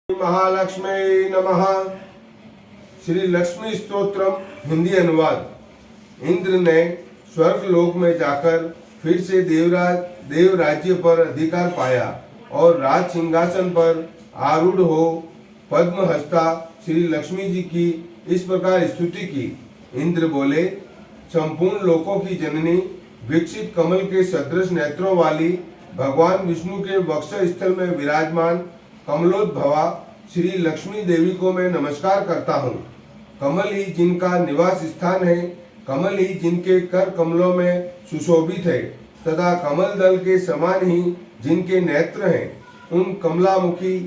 महालक्ष्मी नमः। श्री लक्ष्मी स्तोत्रम हिंदी अनुवाद। इंद्र ने स्वर्ग लोक में जाकर फिर से देव राज्य पर अधिकार पाया और राज सिंहासन पर आरूढ़ हो पद्म हस्ता श्री लक्ष्मी जी की इस प्रकार स्तुति की। इंद्र बोले, संपूर्ण लोकों की जननी, विकसित कमल के सदृश नेत्रों वाली, भगवान विष्णु के वक्ष स्थल में विराजमान कमलोद्भवा श्री लक्ष्मी देवी को मैं नमस्कार करता हूँ। कमल ही जिनका निवास स्थान है, कमल ही जिनके कर कमलों में सुशोभित है तथा कमल दल के समान ही जिनके नेत्र हैं, उन कमलामुखी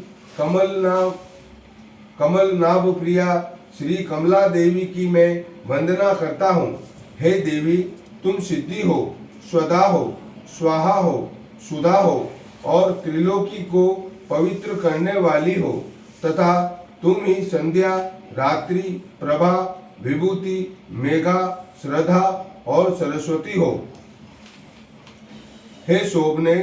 कमल नाभ प्रिया श्री कमला देवी की मैं वंदना करता हूँ। हे देवी, तुम सिद्धि हो, स्वदा हो, स्वाहा हो, सुधा हो और त्रिलोकी को पवित्र करने वाली हो तथा तुम ही संध्या, रात्रि, प्रभा, विभूति, मेघा, श्रद्धा और सरस्वती हो। हे शोभने,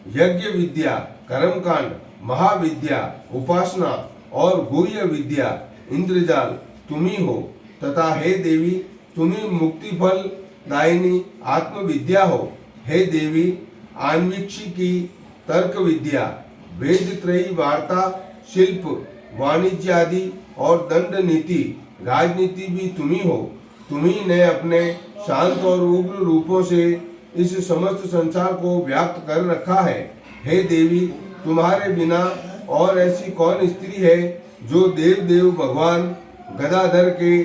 यज्ञ विद्या, कर्मकांड, महाविद्या, उपासना और गुह्य विद्या, इंद्रजाल तुम ही हो तथा हे देवी, तुम ही मुक्ति फल दायिनी आत्मविद्या हो। हे देवी, आन्वीक्षी की तर्क विद्या, वेद त्रयी वार्ता, शिल्प, वाणिज्य आदि और दंड नीति, राजनीति भी तुम्ही हो। तुम्ही ने अपने शांत और उग्र रूपों से इस समस्त संसार को व्याप्त कर रखा है। हे देवी, तुम्हारे बिना और ऐसी कौन स्त्री है जो देव भगवान गदाधर के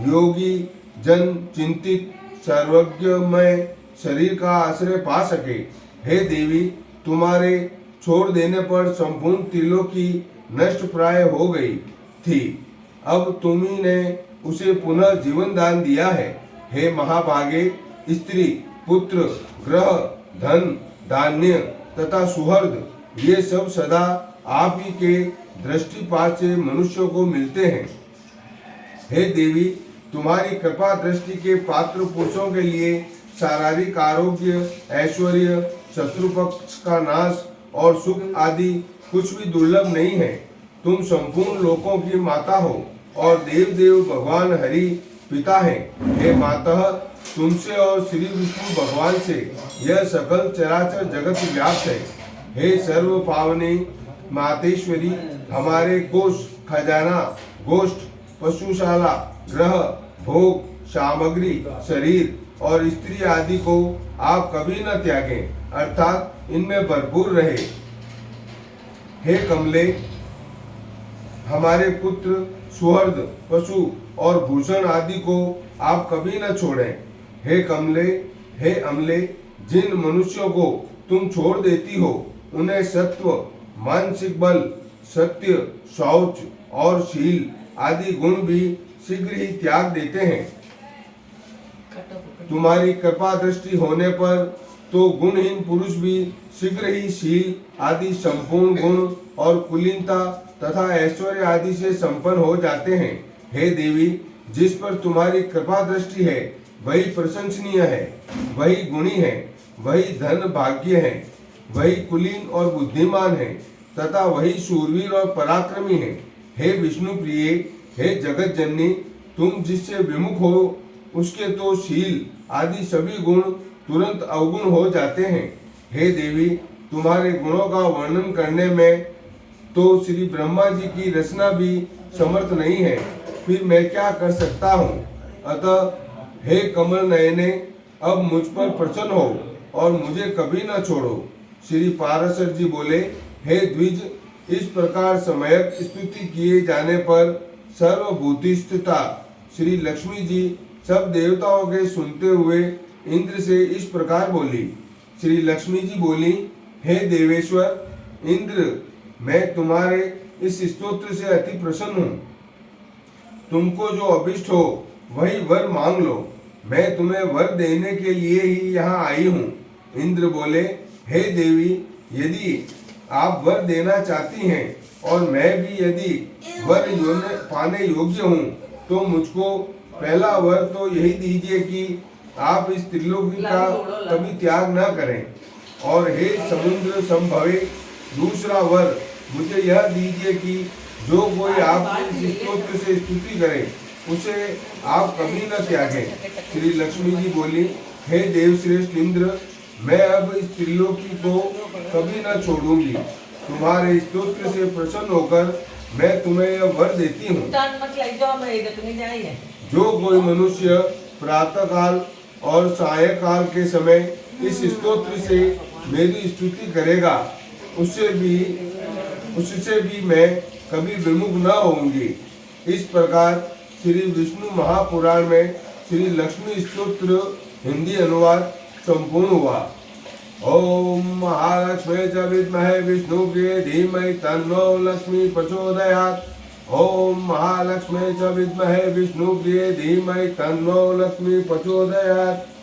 योगी जन चिंतित सर्वज्ञमय शरीर का आश्रय पा सके। हे देवी, तुम्हारे छोड़ देने पर संपूर्ण त्रिलोकी नष्ट प्राय हो गई थी, अब तुम्ही ने उसे पुनः जीवन दान दिया है। हे महाभागे, स्त्री, पुत्र, ग्रह, धन, धान्य तथा सुहृद ये सब सदा आप ही के दृष्टिपात से मनुष्यों को मिलते हैं। हे देवी, तुम्हारी कृपा दृष्टि के पात्र पुरुषों के लिए शारीरिक आरोग्य, ऐश्वर्य, शत्रु पक्ष का नाश और सुख आदि कुछ भी दुर्लभ नहीं है। तुम संपूर्ण लोकों की माता हो और देव भगवान हरि पिता हैं। हे मातः, तुमसे और श्री विष्णु भगवान से यह सकल चराचर जगत व्याप्त है। हे सर्व पावनी मातेश्वरी, हमारे कोष, खजाना, गोष्ठ, पशुशाला, ग्रह, भोग, सामग्री, शरीर और स्त्री आदि को आप कभी न त्यागें, अर्थात इनमें भरपूर रहे। हे कमले, हमारे पुत्र, सुहृद, पशु और भूषण आदि को आप कभी न छोड़ें। हे कमले, हे अमले, जिन मनुष्यों को तुम छोड़ देती हो उन्हें सत्व, मानसिक बल, सत्य, शौच और शील आदि गुण भी शीघ्र ही त्याग देते हैं। तुम्हारी कृपा दृष्टि होने पर तो गुणहीन पुरुष भी शीघ्र ही शील आदि संपूर्ण गुण और कुलीनता तथा ऐश्वर्य आदि से संपन्न हो जाते हैं। हे देवी, जिस पर तुम्हारी कृपा दृष्टि है वही प्रशंसनीय है, वही गुणी है, वही धन भाग्य है, वही कुलीन और बुद्धिमान है तथा वही शूरवीर और पराक्रमी है। हे विष्णु प्रिय, हे जगत जननी, तुम जिससे विमुख हो उसके तो शील आदि सभी गुण तुरंत अवगुण हो जाते हैं। हे देवी, तुम्हारे गुणों का वर्णन करने में तो श्री ब्रह्मा जी की रचना भी समर्थ नहीं है, फिर मैं क्या कर सकता हूँ। अतः हे कमल नयने, अब मुझ पर प्रसन्न हो और मुझे कभी न छोड़ो। श्री पाराशर जी बोले, हे द्विज, इस प्रकार समयक स्तुति किए जाने पर सर्वभूतिस्थिता श्री लक्ष्मी जी सब देवताओं के सुनते हुए इंद्र से इस प्रकार बोली। श्री लक्ष्मी जी बोली, हे देवेश्वर इंद्र, मैं तुम्हारे इस स्तोत्र से अति प्रसन्न हूँ। तुमको जो अभिष्ट हो वही वर मांग लो, मैं तुम्हें वर देने के लिए ही यहाँ आई हूँ। इंद्र बोले, हे देवी, यदि आप वर देना चाहती हैं और मैं भी यदि वर पाने योग्य हूँ तो मुझको पहला वर तो यही दीजिए कि आप इस त्रिलोकी का कभी त्याग न करें, और हे समुद्र संभवे दूसरा वर मुझे यह दीजिए कि जो कोई आपकी इस स्तोत्र से स्तुति करे उसे आप कभी न त्यागें। श्री लक्ष्मी जी बोली, हे देवश्रेष्ठ इंद्र, मैं अब इस त्रिलोकी को कभी न छोड़ूंगी। तुम्हारे स्तोत्र से प्रसन्न होकर मैं तुम्हें यह वर देती हूँ। जो कोई मनुष्य प्रातः काल और सायंकाल के समय इस स्तोत्र से मेरी स्तुति करेगा उससे भी मैं कभी विमुख न होंगी। इस प्रकार श्री विष्णु महापुराण में श्री लक्ष्मी स्तोत्र हिंदी अनुवाद संपूर्ण हुआ। ओम महालक्ष्मी च विद्महे विष्णुप्रिये धीमहि तन्नो लक्ष्मी प्रचोदयात्। ओम महालक्ष्मी च विद्महे विष्णुप्रिये धीमहि तन्नो लक्ष्मी प्रचोदयात्।